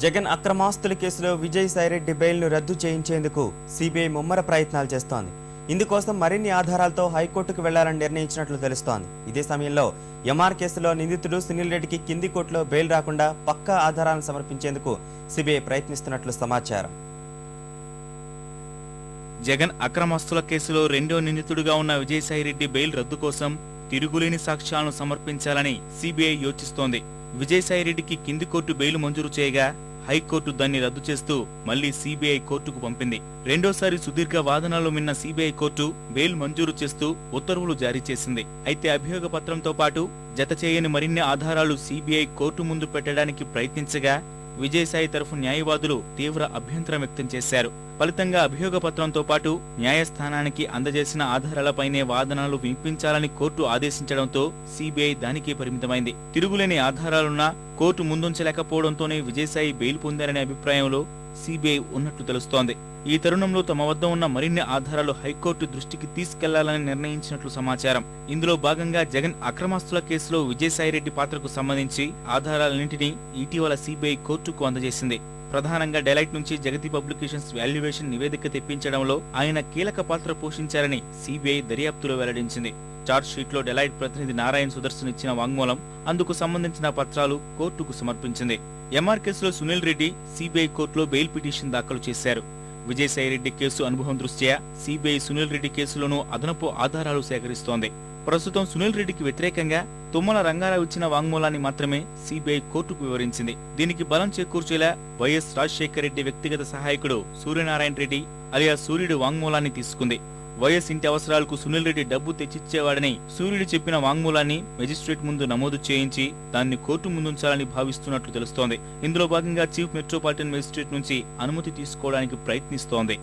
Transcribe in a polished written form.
జగన్ అక్రమాస్తుల కేసులో విజయసాయిరెడ్డి బెయిల్ను రద్దు చేయించేందుకు సిబిఐ ముమ్మర ప్రయత్నాలు చేస్తోంది. ఇందుకోసం మరిన్ని ఆధారాలతో హైకోర్టుకు వెళ్లాలని నిర్ణయించినట్లు తెలుస్తోంది. ఇదే సమయంలో ఎంఆర్ కేసులో నిందితుడు సునీల్ రెడ్డికి కింది కోర్టులో బెయిల్ రాకుండా పక్కా ఆధారాలను సమర్పించేందుకు సిబిఐ ప్రయత్నిస్తున్నట్లు సమాచారం. జగన్ అక్రమాస్తుల కేసులో రెండో నిందితుడిగా ఉన్న విజయసాయిరెడ్డి బెయిల్ రద్దు కోసం తిరుగులేని సాక్ష్యాలను సమర్పించాలని సిబిఐ యోచిస్తోంది. విజయసాయిరెడ్డికి కింది కోర్టు బెయిల్ మంజూరు చేయగా హైకోర్టు దాన్ని రద్దు చేస్తూ మళ్లీ సిబిఐ కోర్టుకు పంపింది. రెండోసారి సుదీర్ఘ వాదనలు విన్న సిబిఐ కోర్టు బెయిల్ మంజూరు చేస్తూ ఉత్తర్వులు జారీ చేసింది. అయితే అభియోగ పత్రంతో పాటు జత చేయని మరిన్ని ఆధారాలు సిబిఐ కోర్టు ముందు పెట్టడానికి ప్రయత్నించగా విజయసాయి తరఫు న్యాయవాదులు తీవ్ర అభ్యంతరం వ్యక్తం చేశారు. ఫలితంగా అభియోగ పత్రంతో పాటు న్యాయస్థానానికి అందజేసిన ఆధారాలపైనే వాదనలు వినిపించాలని కోర్టు ఆదేశించడంతో సిబిఐ దానికే పరిమితమైంది. తిరుగులేని ఆధారాలున్నా కోర్టు ముందుంచలేకపోవడంతోనే విజయసాయి బెయిల్ పొందారనే అభిప్రాయంలో సిబిఐ ఉన్నట్లు తెలుస్తోంది. ఈ తరుణంలో తమ వద్ద ఉన్న మరిన్ని ఆధారాలు హైకోర్టు దృష్టికి తీసుకెళ్లాలని నిర్ణయించినట్లు సమాచారం. ఇందులో భాగంగా జగన్ అక్రమాస్తుల కేసులో విజయసాయిరెడ్డి పాత్రకు సంబంధించి ఆధారాలన్నింటినీ ఇటీవల సిబిఐ కోర్టుకు అందజేసింది. ప్రధానంగా డెలైట్ నుంచి జగతి పబ్లికేషన్స్ వాల్యుయేషన్ నివేదిక తెప్పించడంలో ఆయన కీలక పాత్ర పోషించారని సిబిఐ దర్యాప్తులో వెల్లడించింది. చార్జ్ షీట్ లో డెలైట్ ప్రతినిధి నారాయణ్ సుదర్శన్ ఇచ్చిన వాంగ్మూలం, అందుకు సంబంధించిన పత్రాలు కోర్టుకు సమర్పించింది. ఎంఆర్ కేసులో సునీల్ రెడ్డి సిబిఐ కోర్టులో బెయిల్ పిటిషన్ దాఖలు చేశారు. విజయసాయిరెడ్డి కేసు అనుభవం దృష్ట్యా సిబిఐ సునీల్ రెడ్డి కేసులోనూ అదనపు ఆధారాలు సేకరిస్తోంది. ప్రస్తుతం సునీల్ రెడ్డికి వ్యతిరేకంగా తుమ్మల రంగారావు ఇచ్చిన వాంగ్మూలాన్ని మాత్రమే సిబిఐ కోర్టుకు వివరించింది. దీనికి బలం చేకూర్చేలా వైఎస్ రాజశేఖర రెడ్డి వ్యక్తిగత సహాయకుడు సూర్యనారాయణ రెడ్డి అలియా సూర్యుడి వాంగ్మూలాన్ని తీసుకుంది. వైఎస్ ఇంటి అవసరాలకు సునీల్ రెడ్డి డబ్బు తెచ్చిచ్చేవాడని సూర్యుడు చెప్పిన వాంగ్మూలాన్ని మెజిస్ట్రేట్ ముందు నమోదు చేయించి దాన్ని కోర్టు ముందుంచాలని భావిస్తున్నట్లు తెలుస్తోంది. ఇందులో భాగంగా చీఫ్ మెట్రోపాలిటన్ మెజిస్ట్రేట్ నుంచి అనుమతి తీసుకోవడానికి ప్రయత్నిస్తోంది.